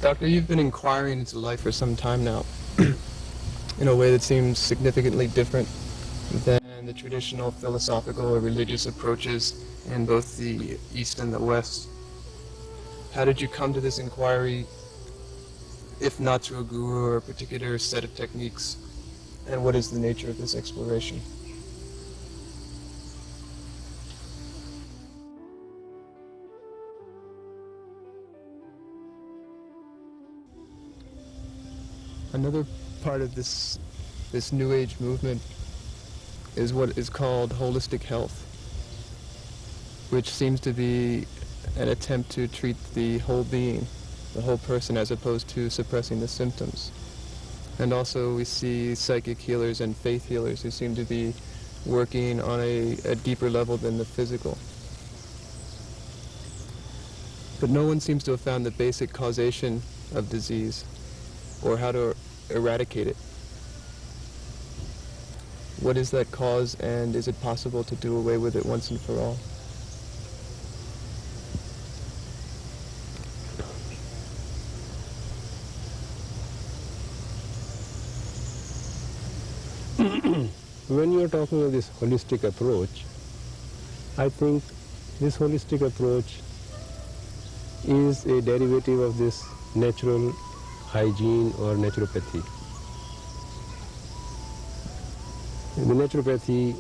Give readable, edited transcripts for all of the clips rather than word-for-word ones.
Doctor, you've been inquiring into life for some time now, in a way that seems significantly different than the traditional philosophical or religious approaches in both the East and the West. How did you come to this inquiry, if not through a guru or a particular set of techniques, and what is the nature of this exploration? Another part of this New Age movement is what is called holistic health, which seems to be an attempt to treat the whole being, the whole person, as opposed to suppressing the symptoms. And also we see psychic healers and faith healers who seem to be working on a deeper level than the physical. But no one seems to have found the basic causation of disease or how to eradicate it. What is that cause, and is it possible to do away with it once and for all? When you are talking of this holistic approach, I think this holistic approach is a derivative of this natural hygiene or naturopathy. The naturopathy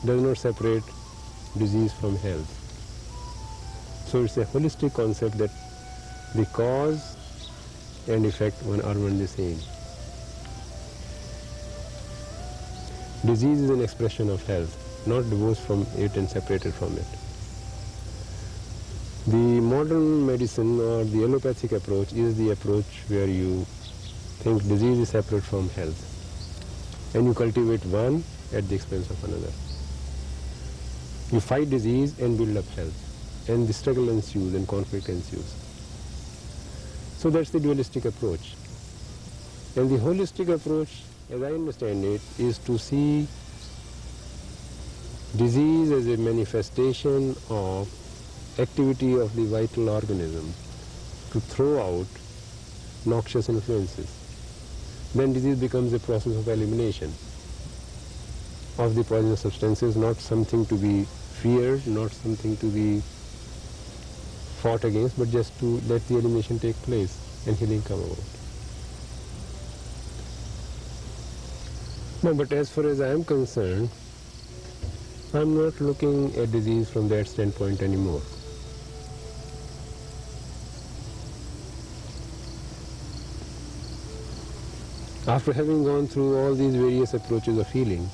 does not separate disease from health. So it's a holistic concept that the cause and effect are one and the same. Disease is an expression of health, not divorced from it and separated from it. The modern medicine or the allopathic approach is the approach where you think disease is separate from health, and you cultivate one at the expense of another. You fight disease and build up health, and the struggle ensues and conflict ensues. So that's the dualistic approach. And the holistic approach, as I understand it, is to see disease as a manifestation of activity of the vital organism to throw out noxious influences. Then disease becomes a process of elimination of the poisonous substances, not something to be feared, not something to be fought against, but just to let the elimination take place and healing come about. No, but as far as I am concerned, I am not looking at disease from that standpoint anymore. After having gone through all these various approaches of healing,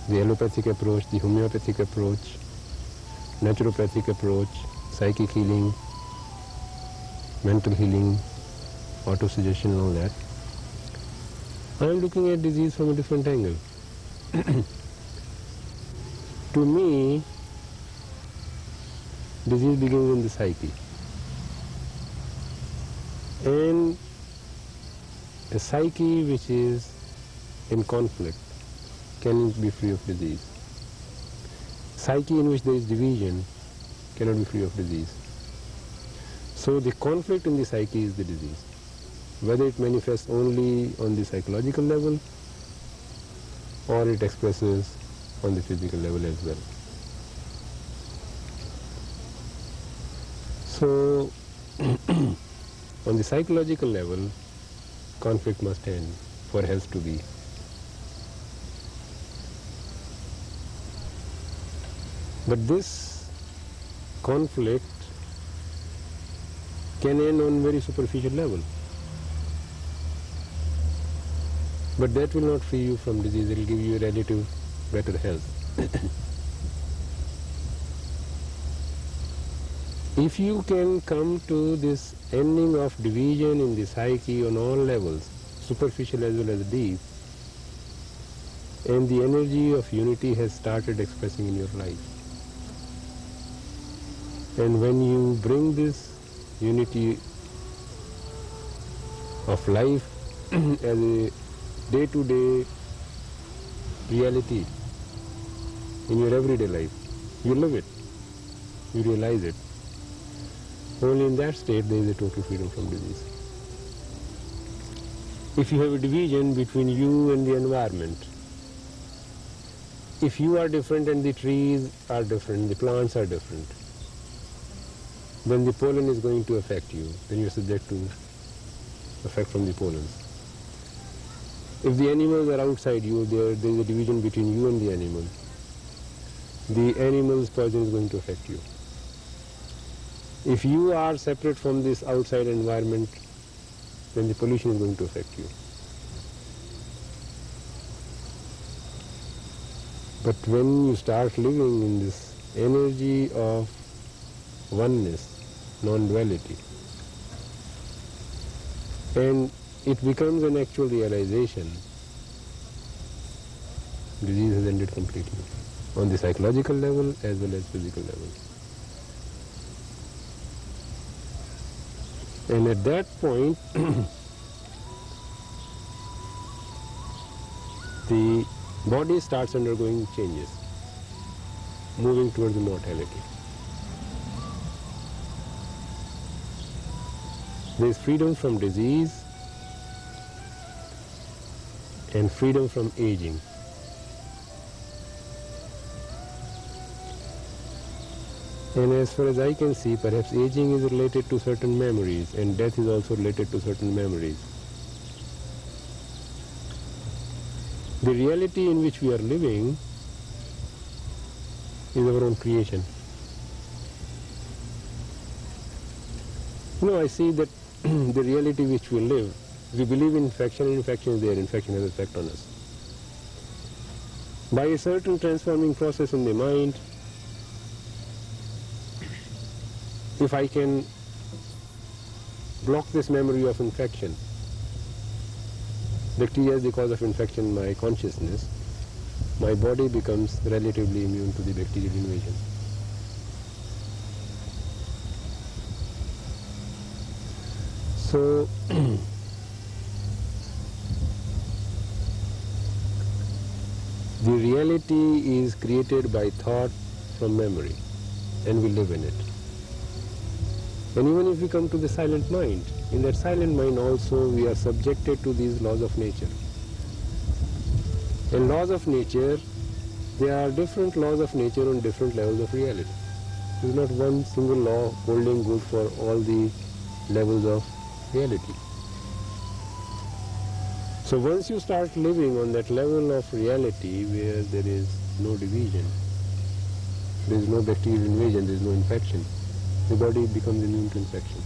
the allopathic approach, the homeopathic approach, naturopathic approach, psychic healing, mental healing, autosuggestion and all that, I am looking at disease from a different angle. To me, disease begins in the psyche. And a psyche which is in conflict cannot be free of disease. Psyche in which there is division cannot be free of disease. So the conflict in the psyche is the disease, whether it manifests only on the psychological level or it expresses on the physical level as well. So on the psychological level, conflict must end for health to be. But this conflict can end on very superficial level. But that will not free you from disease, it will give you a relative better health. If you can come to this ending of division in the psyche on all levels, superficial as well as deep, and the energy of unity has started expressing in your life. And when you bring this unity of life as a day-to-day reality in your everyday life, you live it, you realize it, Only in that state there is a total freedom from disease. If you have a division between you and the environment, if you are different and the trees are different, the plants are different, then the pollen is going to affect you. Then you are subject to effect from the pollens. If the animals are outside you, there is a division between you and the animal. The animal's poison is going to affect you. If you are separate from this outside environment, then the pollution is going to affect you. But when you start living in this energy of oneness, non-duality, and it becomes an actual realization, disease has ended completely, on the psychological level as well as physical level. And at that point, the body starts undergoing changes, moving towards immortality. There is freedom from disease and freedom from aging. And as far as I can see, perhaps aging is related to certain memories and death is also related to certain memories. The reality in which we are living is our own creation. I see that the reality which we live, we believe in infection, and infection is there, infection has an effect on us. By a certain transforming process in the mind, if I can block this memory of infection, bacteria is the cause of infection in my consciousness, my body becomes relatively immune to the bacterial invasion. So, the reality is created by thought from memory, and we live in it. And even if we come to the silent mind, in that silent mind also we are subjected to these laws of nature. And laws of nature, there are different laws of nature on different levels of reality. There is not one single law holding good for all the levels of reality. So once you start living on that level of reality where there is no division, there is no bacterial invasion, there is no infection, the body becomes immune to infection.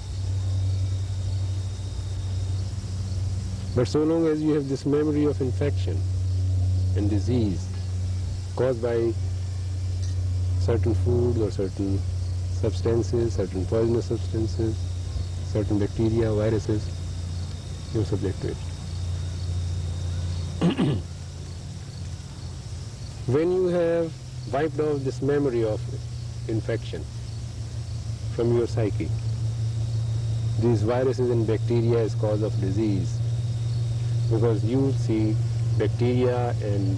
But so long as you have this memory of infection and disease caused by certain foods or certain substances, certain poisonous substances, certain bacteria, viruses, you are subject to it. When you have wiped off this memory of infection from your psyche, these viruses and bacteria as cause of disease, because you see bacteria and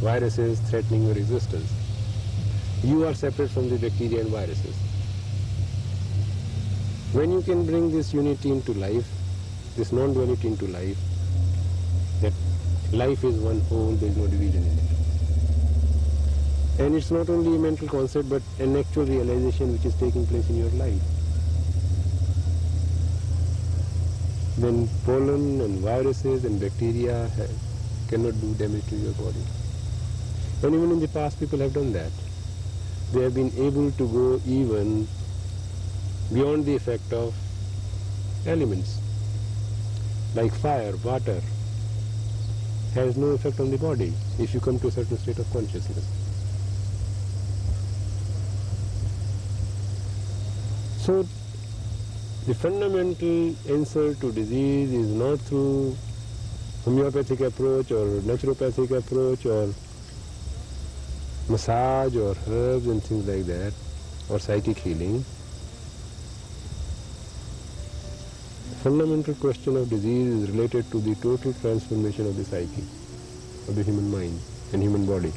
viruses threatening your existence. You are separate from the bacteria and viruses. When you can bring this unity into life, this non-duality into life, that life is one whole, there is no division in it. And it's not only a mental concept, but an actual realization which is taking place in your life. Then pollen and viruses and bacteria cannot do damage to your body. And even in the past people have done that. They have been able to go even beyond the effect of elements. Like fire, water has no effect on the body if you come to a certain state of consciousness. So the fundamental answer to disease is not through homeopathic approach or naturopathic approach or massage or herbs and things like that, or psychic healing. The fundamental question of disease is related to the total transformation of the psyche, of the human mind and human body.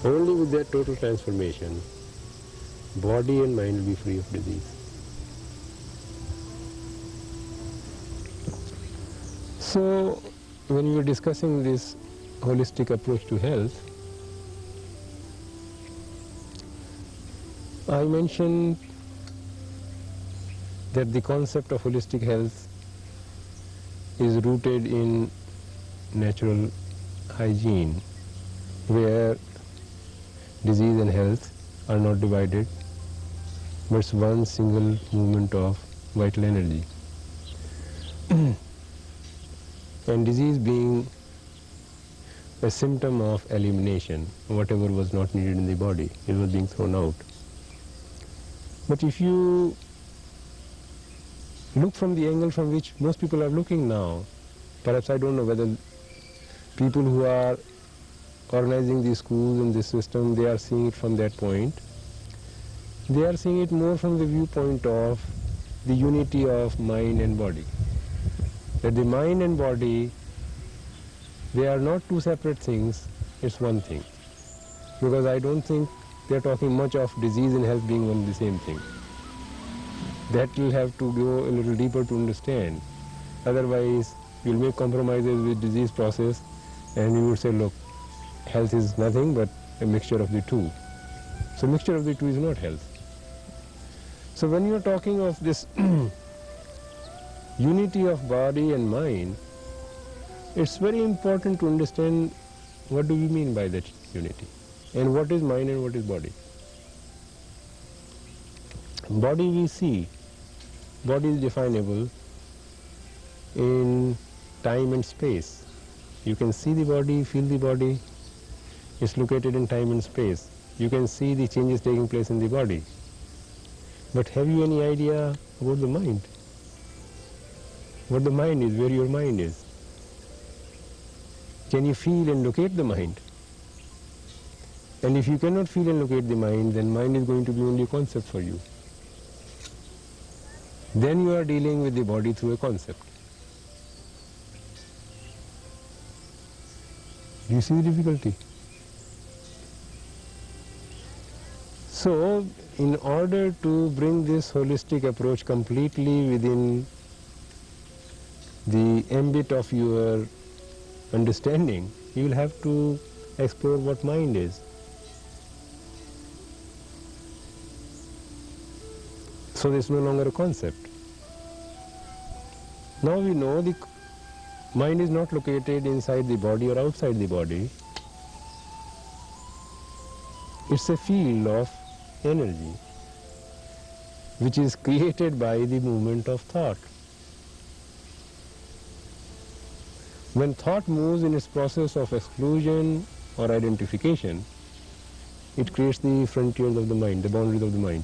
Only with that total transformation body and mind will be free of disease. So, when we were discussing this holistic approach to health, I mentioned that the concept of holistic health is rooted in natural hygiene, where disease and health are not divided, but it's one single movement of vital energy. And disease being a symptom of elimination, whatever was not needed in the body, it was being thrown out. But if you look from the angle from which most people are looking now, perhaps I don't know whether people who are organizing these schools in this system, they are seeing it from that point. They are seeing it more from the viewpoint of the unity of mind and body. That the mind and body, they are not two separate things, it's one thing. Because I don't think they are talking much of disease and health being one and the same thing. That will have to go a little deeper to understand. Otherwise, you'll make compromises with disease process and you would say, look, health is nothing but a mixture of the two. So mixture of the two is not health. So when you are talking of this unity of body and mind, it's very important to understand what do we mean by that unity, and what is mind and what is body. Body we see, body is definable in time and space. You can see the body, feel the body, it's located in time and space. You can see the changes taking place in the body. But have you any idea about the mind? What the mind is, where your mind is? Can you feel and locate the mind? And if you cannot feel and locate the mind, then mind is going to be only a concept for you. Then you are dealing with the body through a concept. Do you see the difficulty? So, in order to bring this holistic approach completely within the ambit of your understanding, you will have to explore what mind is. So it's no longer a concept. Now we know the mind is not located inside the body or outside the body. It's a field of energy which is created by the movement of thought. When thought moves in its process of exclusion or identification, it creates the frontiers of the mind, the boundaries of the mind.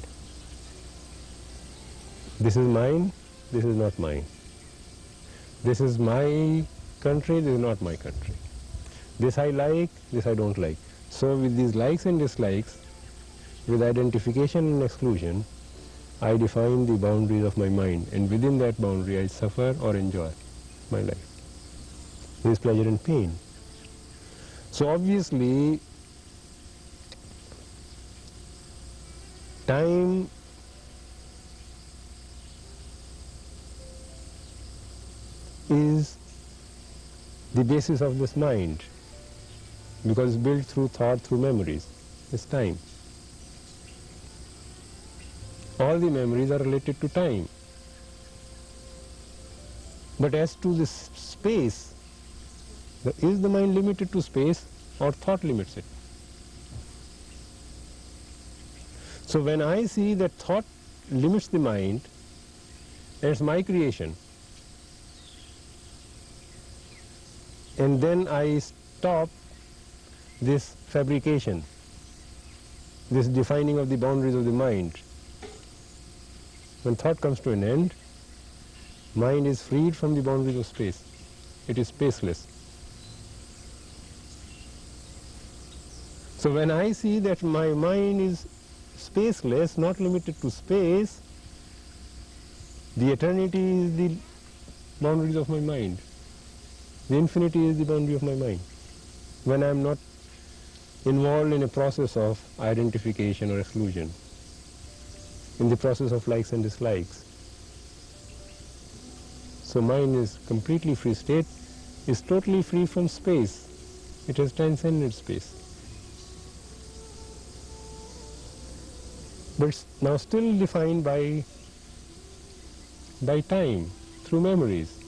This is mine, this is not mine. This is my country, this is not my country. This I like, this I don't like. So with these likes and dislikes, with identification and exclusion, I define the boundaries of my mind, and within that boundary I suffer or enjoy my life. There is pleasure and pain. So obviously, time is the basis of this mind, because it's built through thought, through memories. It's time. All the memories are related to time. But as to this space, is the mind limited to space or thought limits it? So when I see that thought limits the mind, it's my creation, and then I stop this fabrication, this defining of the boundaries of the mind. When thought comes to an end, mind is freed from the boundaries of space. It is spaceless. So when I see that my mind is spaceless, not limited to space, the eternity is the boundaries of my mind. The infinity is the boundary of my mind. When I am not involved in a process of identification or exclusion. in the process of likes and dislikes. So mind is completely free state, is totally free from space. It has transcended space. But it's now still defined by time, through memories.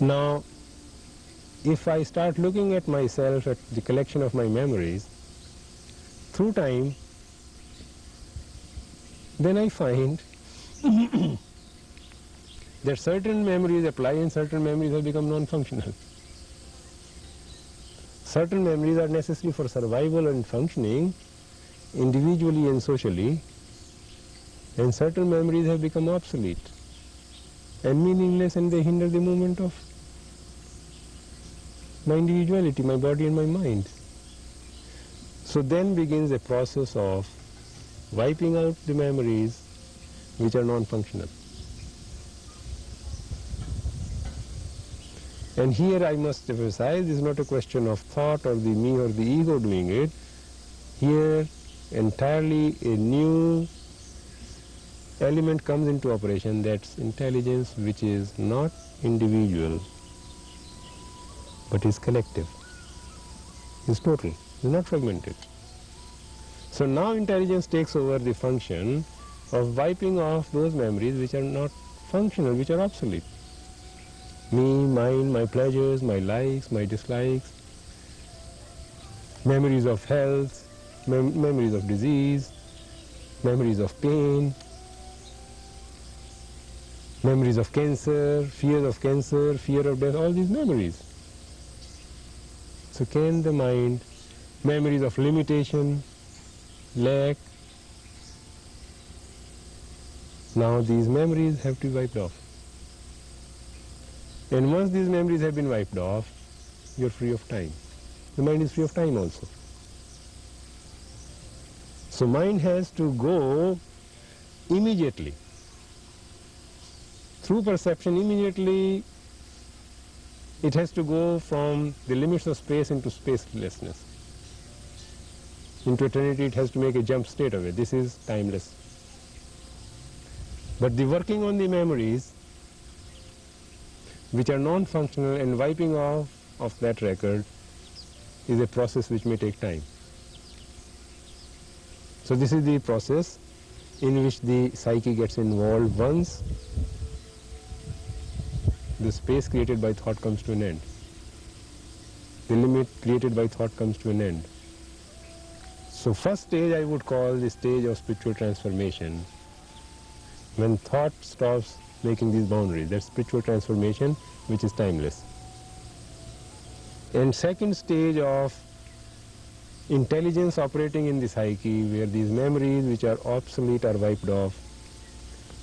Now, if I start looking at myself, at the collection of my memories, through time, then I find that certain memories apply and certain memories have become non-functional. Certain memories are necessary for survival and functioning, individually and socially, and certain memories have become obsolete and meaningless, and they hinder the movement of my individuality, my body and my mind. So then begins a process of wiping out the memories which are non-functional. And here I must emphasize, this is not a question of thought or the me or the ego doing it. Here entirely a new element comes into operation, that's intelligence, which is not individual but is collective, is total, is not fragmented. So now intelligence takes over the function of wiping off those memories which are not functional, which are obsolete. Me, mine, my pleasures, my likes, my dislikes, memories of health, memories of disease, memories of pain, memories of cancer, fear of death, all these memories. So can the mind, memories of limitation, lack, now these memories have to be wiped off. And once these memories have been wiped off, you are free of time. The mind is free of time also. So mind has to go immediately. Through perception, immediately it has to go from the limits of space into spacelessness. Into eternity it has to make a jump straight away. This is timeless. But the working on the memories which are non-functional and wiping off of that record is a process which may take time. So this is the process in which the psyche gets involved once the space created by thought comes to an end. The limit created by thought comes to an end. So first stage I would call the stage of spiritual transformation. When thought stops making these boundaries, that's spiritual transformation which is timeless. And second stage of intelligence operating in the psyche, where these memories which are obsolete are wiped off,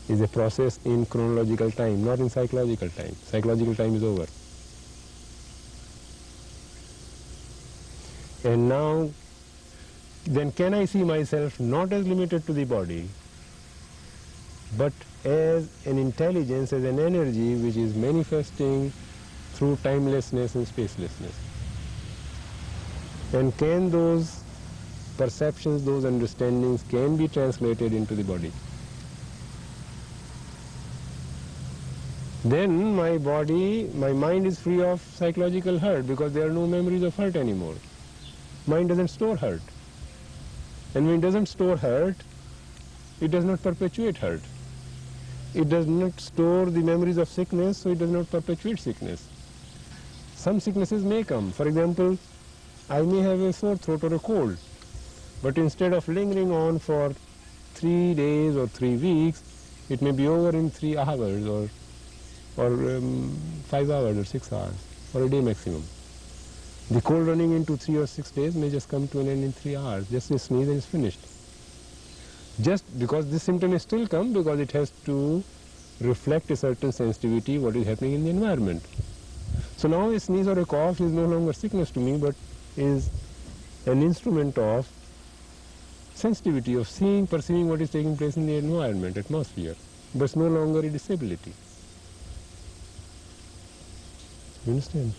is a process in chronological time, not in psychological time. Psychological time is over. And now, then can I see myself not as limited to the body, but as an intelligence, as an energy which is manifesting through timelessness and spacelessness? And can those perceptions, those understandings can be translated into the body? Then my body, my mind is free of psychological hurt, because there are no memories of hurt anymore. Mind doesn't store hurt. And when it doesn't store hurt, it does not perpetuate hurt. It does not store the memories of sickness, so it does not perpetuate sickness. Some sicknesses may come. For example, I may have a sore throat or a cold, but instead of lingering on for 3 days or 3 weeks, it may be over in 3 hours or 5 hours or 6 hours, or a day maximum. The cold running into 3 or 6 days may just come to an end in 3 hours, just a sneeze and it's finished. Just because this symptom may still come, because it has to reflect a certain sensitivity what is happening in the environment. So now a sneeze or a cough is no longer sickness to me, but is an instrument of sensitivity, of seeing, perceiving what is taking place in the environment, atmosphere, but it's no longer a disability. You understand?